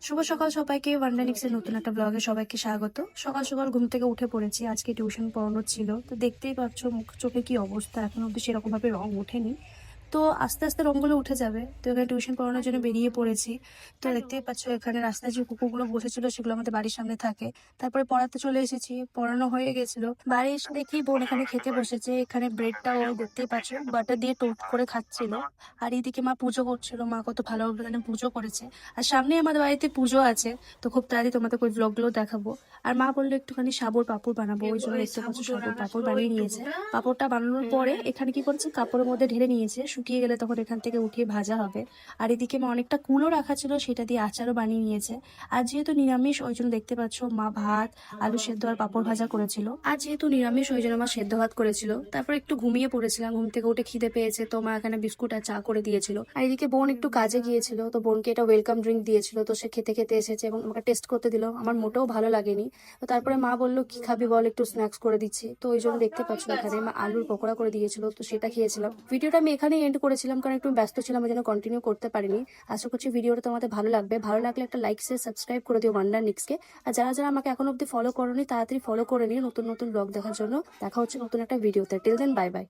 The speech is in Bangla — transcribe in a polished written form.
শুভ সকাল সবাইকে। ওয়ান্ডারনিক্সের নতুন একটা ব্লগে সবাইকে স্বাগত। সকাল সকাল ঘুম থেকে উঠে পড়েছি, আজকে টিউশন পড়ানো ছিল। তো দেখতেই পাচ্ছ মুখ চোখে কি অবস্থা, এখন অব্দি সেরকম ভাবে রং ওঠেনি। তো আস্তে আস্তে রংগুলো উঠে যাবে। তো এখানে টিউশন পড়ানোর জন্য বেরিয়ে পড়েছি। তো দেখতেই পাচ্ছ এখানে রাস্তায় যে কুকুরগুলো বসেছিল সেগুলো আমাদের বাড়ির সামনে থাকে। তারপরে পড়াতে চলে এসেছি, পড়ানো হয়ে গেছিল। বাড়ি এসে দেখি বোন এখানে খেতে বসেছে। এখানে ব্রেডটা ও দেখতেই পাচ্ছ বাটার দিয়ে টোস্ট করে খাচ্ছিল। আর এইদিকে মা পুজো করছিল, মা কত ভালোভাবে এখানে পুজো করেছে। আর সামনে আমাদের বাড়িতে পুজো আছে, তো খুব তাড়াতাড়ি তোমাদের ওই ব্লগগুলো দেখাবো। আর মা বললো একটুখানি সাবুর পাঁপড় বানাবো, ওই জন্য দেখতে পাচ্ছ সাবুর পাঁপড় বানিয়ে নিয়েছে। পাঁপড়টা বানানোর পরে এখানে কি করেছে, কাপড়ের মধ্যে ঢেলে নিয়েছে, শুকিয়ে গেলে তখন এখান থেকে উঠিয়ে ভাজা হবে। আর এদিকে মা অনেকটা কুলো রাখা ছিল, সেটা দিয়ে আচারও বানিয়ে নিয়েছে। আর যেহেতু নিরামিষ ওই জন্য দেখতে পাচ্ছ মা ভাত, আলু সেদ্ধ আর পাঁপড় ভাজা করেছিল। আর যেহেতু নিরামিষ ওই জন্য মা সেদ্ধ ভাত করেছিল। তারপর একটু ঘুমিয়ে পড়েছিলাম, ঘুম থেকে উঠে খিদে পেয়েছে, তো মা এখানে বিস্কুট আর চা করে দিয়েছিল। আর এদিকে বোন একটু কাজে গিয়েছিল, তো বোনকে এটা ওয়েলকাম ড্রিঙ্ক দিয়েছিল, তো সে খেতে খেতে এসেছে এবং আমাকে টেস্ট করতে দিল। আমার মোটেও ভালো লাগেনি। তো তারপরে মা বললো কি খাবি বল, একটু স্ন্যাক্স করে দিচ্ছি। তো ওই জন্য দেখতে পাচ্ছ এখানে মা আলুর পকোড়া করে দিয়েছিল, তো সেটা খেয়েছিলাম। ভিডিওটা আমি এখানেই এন্ড করেছিলাম, কারণ একটু ব্যস্ত ছিলাম ওই জন্য কন্টিনিউ করতে পারিনি। আশা করছি ভিডিওটা তোমাদের ভালো লাগবে। ভালো লাগলে একটা লাইক শেয়ার সাবস্ক্রাইব করে দিও ওয়ান্ডারনিক্সকে। আর যারা যারা আমাকে এখন অব্দি ফলো করোনি তাড়াতাড়ি ফলো করে নিও নতুন নতুন ব্লগ দেখার জন্য। দেখা হচ্ছে নতুন একটা ভিডিওতে। Till then bye by.